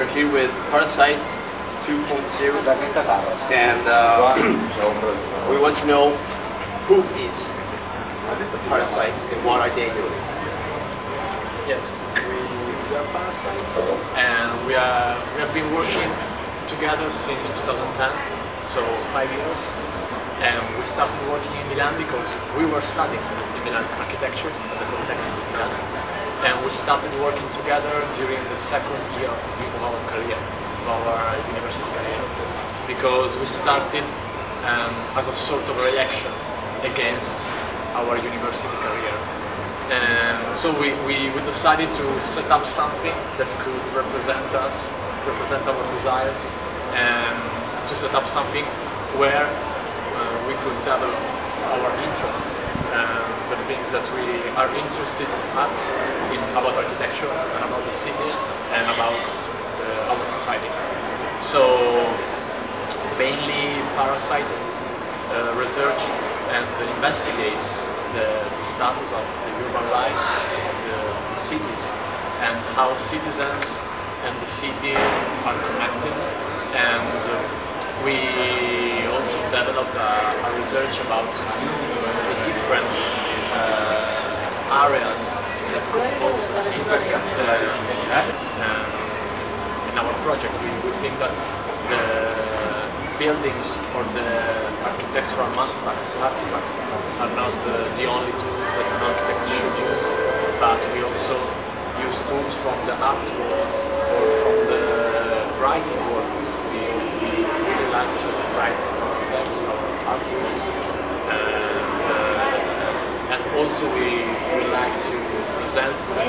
We're here with Parasite 2.0 and we want to know who is the Parasite and what are they doing? Yes, we are Parasite and we have been working together since 2010, so 5 years. And we started working in Milan because we were studying in Milan Architecture at the Polytechnic in Milan. And we started working together during the second year of our career, of our university career, because we started as a sort of reaction against our university career. And so we decided to set up something that could represent us, represent our desires, and to set up something where we could develop our interests and the things that we are interested about architecture and about the city and about our society. So mainly Parasite researches and investigates the status of the urban life of the cities and how citizens and the city are connected, and we also developed a research about the different areas that compose a city. In our project we think that the buildings or the architectural artifacts are not the only tools that an architect should use, but we also use tools from the art world or from the writing world. We really like to write our text, our articles, and also we like to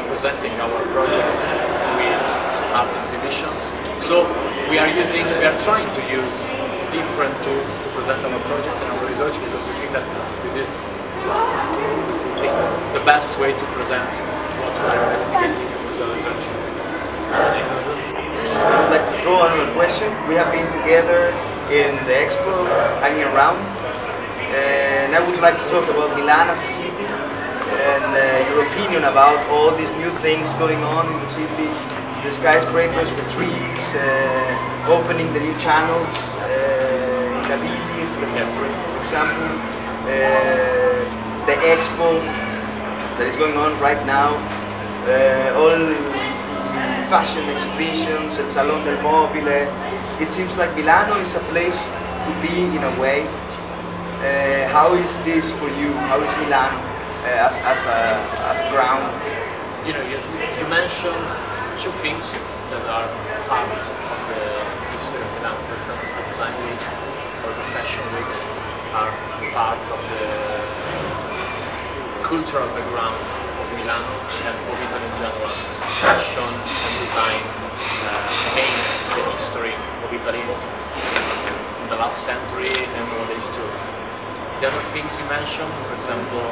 presenting our projects with art exhibitions. So we are trying to use different tools to present our project and our research, because we think that this is the best way to present what we are investigating and what we are researching. I would like to throw another question. We have been together in the expo, hanging around, and I would like to talk about Milan as a city and your opinion about all these new things going on in the city, the skyscrapers with trees, opening the new channels, in Italy, for example, the expo that is going on right now, all fashion exhibitions, el Salón del Mobile. It seems like Milano is a place to be in a way. How is this for you? How is Milan as a ground? You know, you mentioned two things that are part of the history of Milan. For example, the design week or the fashion weeks are part of the cultural background of Milano and of Italy in general. Fashion and design paint the history of Italy in the last century and nowadays too. The other things you mentioned, for example,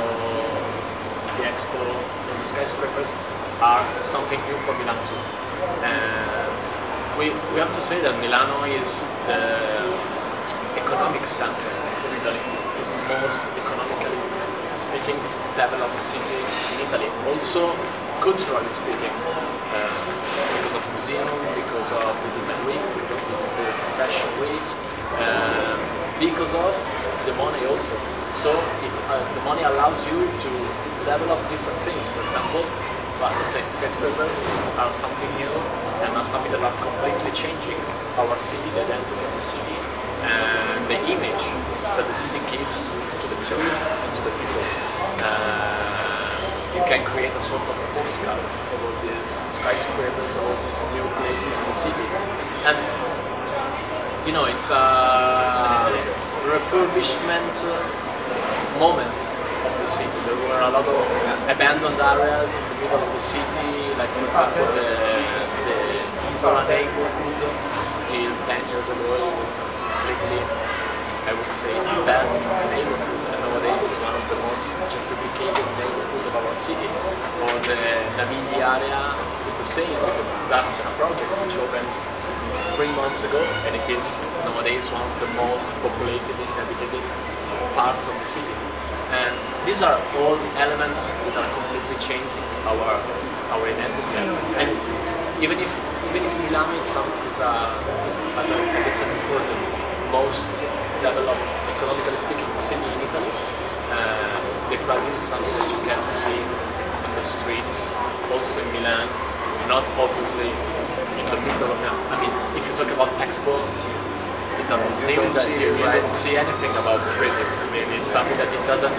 the expo and the skyscrapers, are something new for Milan too. We have to say that Milano is the economic center of Italy. It's the most economically speaking developed city in Italy. Also culturally speaking, because of museums, because of the design week, because of the fashion weeks, because of the money also. So the money allows you to develop different things. For example, let's say skyscrapers are something new and are something that are completely changing our city, the identity of the city, and the image that the city gives to the tourists and to the people. You can create a sort of postcards of all these skyscrapers, all these new places in the city. And you know, it's a refurbishment moment of the city. There were a lot of abandoned areas in the middle of the city, like for example the Isola neighborhood till 10 years ago it was completely, I would say, bad neighborhood, and nowadays it's one of the most gentrified neighborhoods of our city. Or the Navigli area is the same, because that's a project which opened 3 months ago, and it is nowadays one of the most populated, inhabited parts of the city. And these are all elements that are completely changing our identity. And even if Milan is, as I said before, the most developed, economically speaking, city in Italy. The Brazil is something that you can see in the streets, also in Milan, not obviously in the middle of Milan. I mean, if you talk about Expo, it doesn't seem that you don't see anything about the bridges. I mean, it's something that it doesn't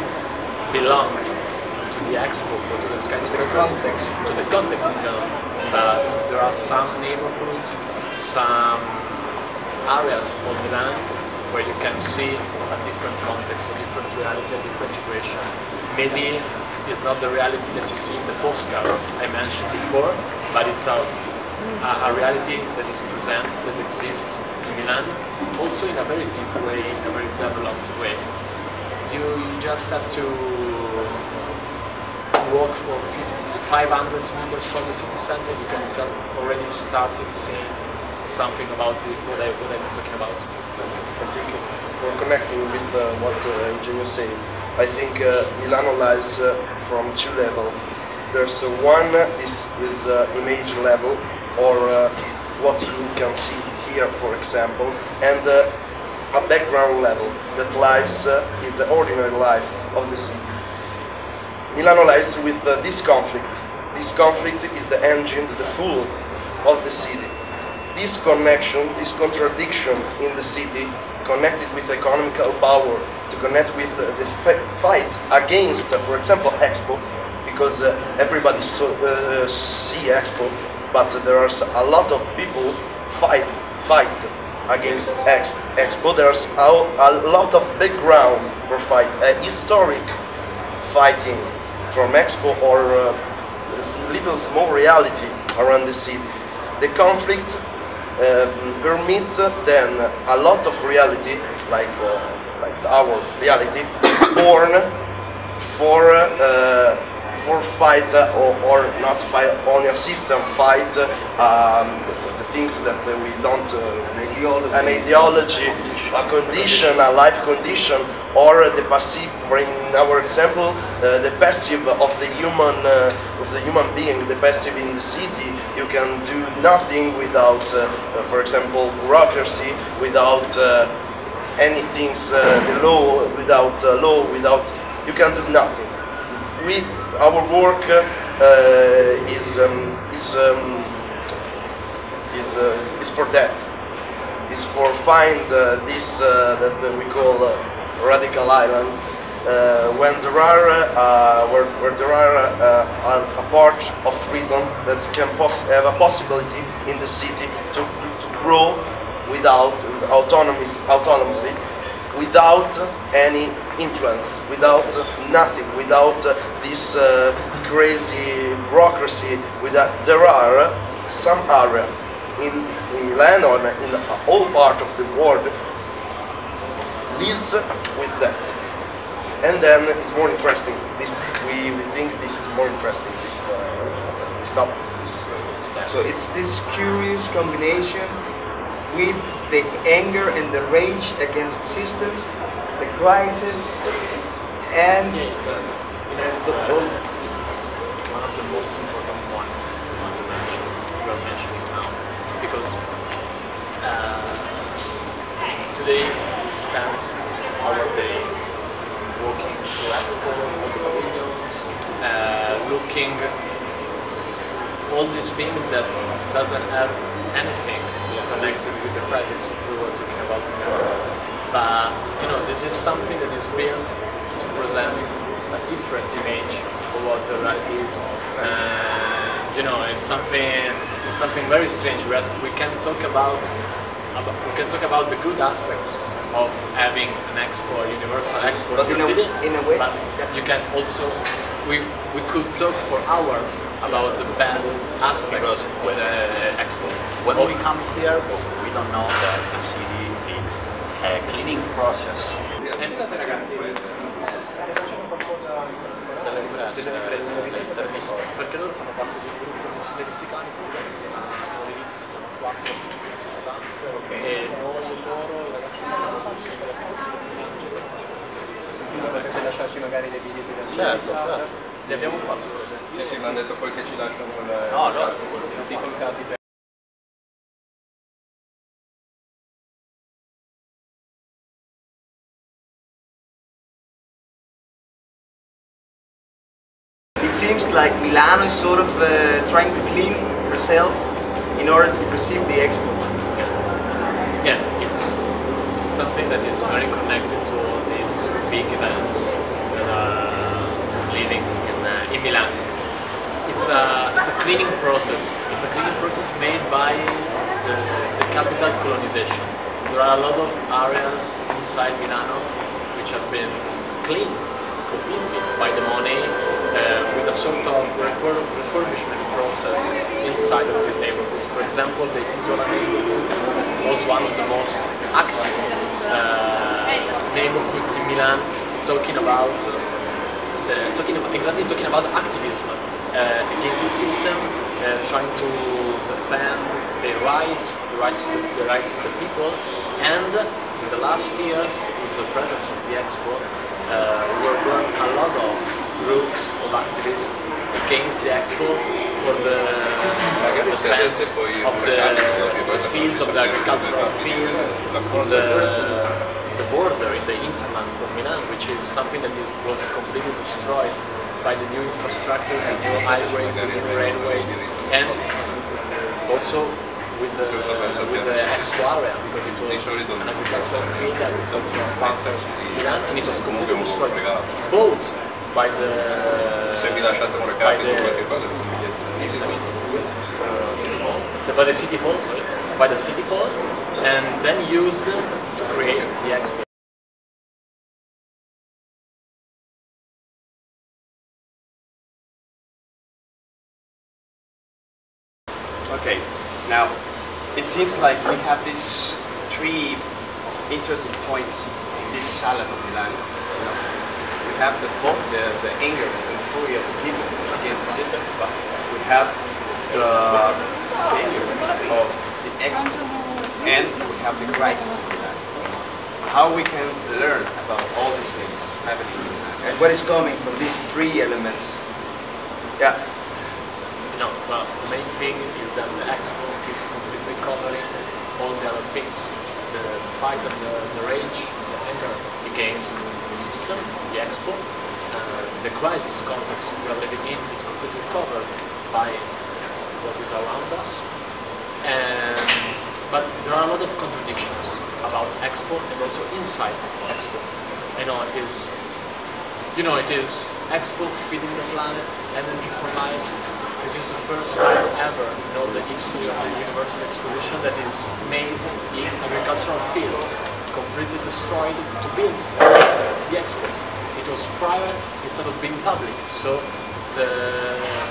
belong to the Expo or to the skyscrapers, to the context in general. But there are some neighborhoods, some areas of Milan where you can see a different context, a different reality, a different situation. Maybe it's not the reality that you see in the postcards I mentioned before, but it's a reality that is present, that exists in Milan, also in a very deep way, in a very developed way. You just have to walk for 500 meters from the city center, you can already start seeing something about what I'm talking about. I think for connecting with what Eugenio said, I think Milano lies from two levels. There's one is image level, or what you can see here, for example, and a background level that lies is the ordinary life of the city. Milano lies with this conflict. This conflict is the engine, the fuel of the city. This connection, this contradiction in the city, connected with economical power, to connect with the fight against, for example, Expo, because everybody see Expo, but there are a lot of people fight against Expo. There's a lot of background for fight, historic fighting from Expo, or little small reality around the city. The conflict permit then a lot of reality, like our reality, born for fight or not fight on a system, fight the things that we don't, an ideology, a condition, a life condition, or the passive, for in our example, the passive of the human being, the passive in the city. You can do nothing without, for example, bureaucracy, without anything, the law, without you can do nothing. Our work is for that. Is for find this that we call radical island, when there are where there are a part of freedom that can have a possibility in the city to grow without autonomously, without any influence, without nothing, without this crazy bureaucracy. There are some area in Milan or in all part of the world lives with that, and then it's more interesting. We think this is more interesting. This topic. So it's this curious combination with the anger and the rage against the system, the crisis, and it's one of the most important points we are mentioning now, because today we spent our day walking through Expo, all the pavilions, looking all these things that doesn't have anything connected with the crisis we were talking about before. But this is something that is built to present a different image of what the reality is. It's something very strange. We can talk about the good aspects of having an expo, a universal expo in your city, in a way, but you can also, we could talk for hours about the bad aspects of the expo. When we come here, we don't know that the city is a cleaning process. Perché loro fanno parte di un gruppo dei messicani, hanno riviste, si chiamano 4 Società, e noi loro, i ragazzi che stanno con perché se lasciarci magari dei video di certo, li abbiamo qua solo. Sì, mi hanno detto poi che ci lasciano No, no, i colcati seems like Milano is sort of trying to clean herself in order to receive the Expo. Yeah, it's something that is very connected to all these big events that are leading in Milan. It's a cleaning process. It's a cleaning process made by the capital colonization. There are a lot of areas inside Milano which have been cleaned completely by the money with a sort of refurbishment process inside of these neighborhoods. For example, the Isola neighborhood was one of the most active neighborhood in Milan, talking about activism against the system, trying to defend the rights of the people. And in the last years, with the presence of the Expo, we were born a lot of groups of activists against the Expo for the defense of the fields, of the agricultural fields, on the border, in the hinterland of Milan, which is something that was completely destroyed by the new infrastructures, the new highways, the new railways, and also with the Expo area, because it was an agricultural field, agricultural park of Milan, and it was completely destroyed, both by the city hall, and then used to create the Expo. Okay, now it seems like we have these three interesting points in this salon of Milan. You know, we have the anger and fury of the people against the system, but we have the failure of the Expo, and we have the crisis of Milan. How we can learn about all these things happening in Milan. And what is coming from these three elements? Yeah. No, well, the main thing is that the Expo is completely covering all the other things. The fight and the rage, the anger against the system, the Expo, the crisis context we are living in is completely covered by what is around us. But there are a lot of contradictions about Expo and also inside Expo. It is Expo feeding the planet, energy for life. This is the first time ever in all the history of the Universal Exposition that is made in agricultural fields, completely destroyed to build the Expo. It was private instead of being public, so the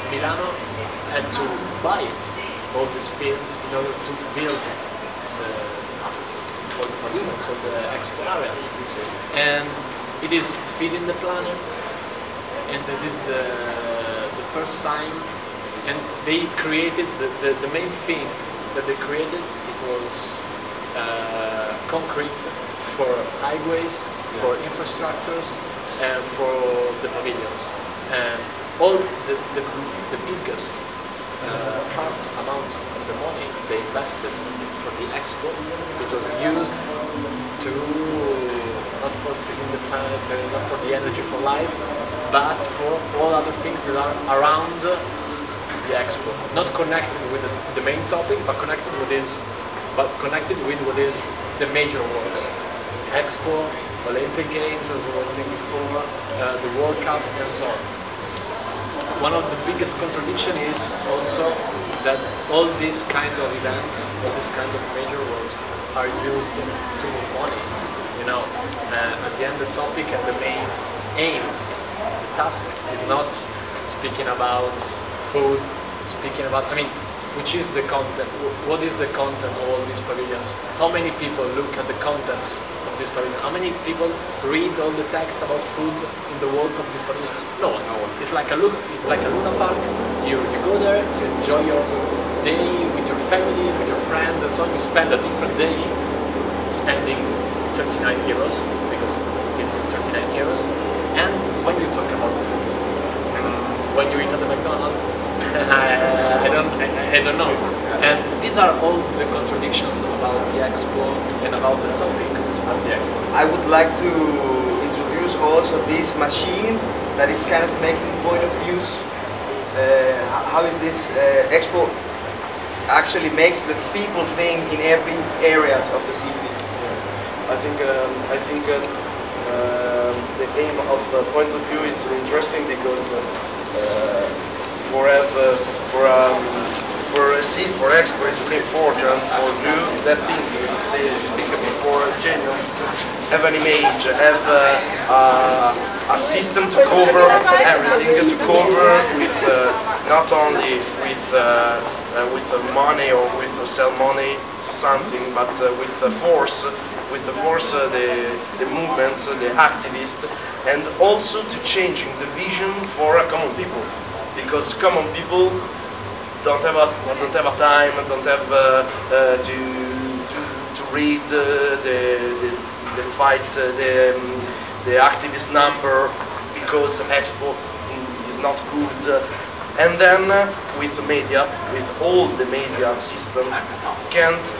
Milano had to buy all these fields in order to build all the pavilions, all the Expo areas. And it is feeding the planet, and this is the first time. And they created, the main thing that they created, it was concrete for highways, for infrastructures, and for the pavilions. And all the biggest amount of the money they invested for the Expo, it was used to, not for feeding the planet, not for the energy for life, but for all other things that are around the Expo, not connected with the main topic, but connected with what is the major works. Expo, Olympic Games, as I was saying before, the World Cup, and so on. One of the biggest contradictions is also that all these kind of events, all these kind of major works, are used to move money. At the end, the topic and the main aim, the task, is not speaking about food, which is the content, what is the content of all these pavilions? How many people look at the contents of this pavilion? How many people read all the text about food in the walls of these pavilions? No one. It's like a Luna Park. You go there, you enjoy your day with your family, with your friends, and so on. You spend a different day spending 39 euros, because it is 39 euros. And when you talk about food, when you eat at the McDonald's, I don't know. And these are all the contradictions about the Expo and about the topic of the Expo. I would like to introduce also this machine that is kind of making point of views how is this Expo actually makes the people think in every areas of the city? I think the aim of point of view is interesting because for Expo it's really important for do that things you say speak before Genio have an image, have a system to cover everything, to cover with not only with money or with sell money to something, but with the force, the movements, the activists, and also to changing the vision for common people, because common people don't have a time, don't have to read the fight, the activist number, because Expo is not good. And then with the media, with all the media system, can't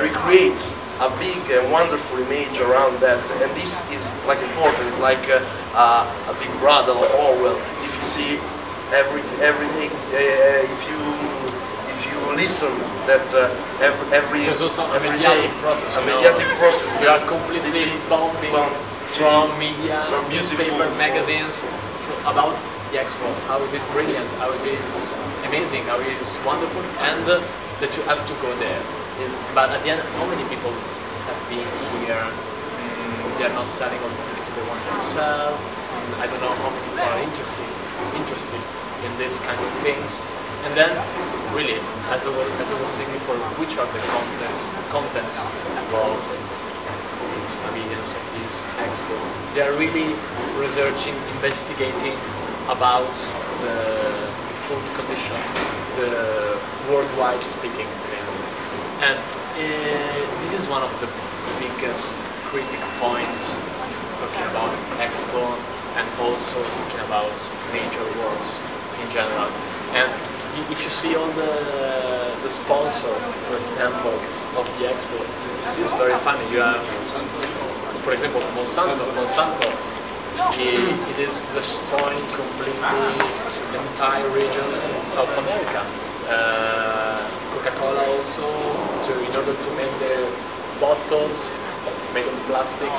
recreate a big and wonderful image around that. And this is like important. It's like a big brother of Orwell. If you see everything, if you listen that every there's also a every mediatic day, process. a mediatic process. We are completely bombing from media, from newspaper, magazines about the Expo. How is it brilliant? How is it amazing? How is it wonderful? And that you have to go there. But at the end, how many people have been here? They're not selling all the tickets they wanted to sell. I don't know how many people are interested in this kind of things. And then, really, as I was saying before, which are the contents of these pavilions, of this expo? They are really researching, investigating about the food condition, the worldwide speaking thing. And this is one of the biggest critical points talking about expo and also talking about major works in general. And if you see all the sponsor, for example, of the expo, this is very funny. You have, for example, Monsanto, it is destroying completely entire regions in South America. Coca-Cola also, in order to make their bottles made of plastic,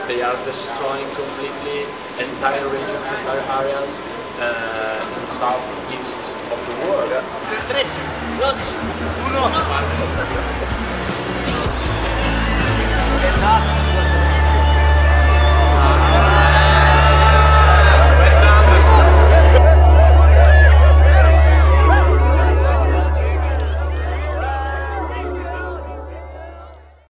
they are destroying completely entire regions, entire areas in the southeast of the world. 3, 2, 1.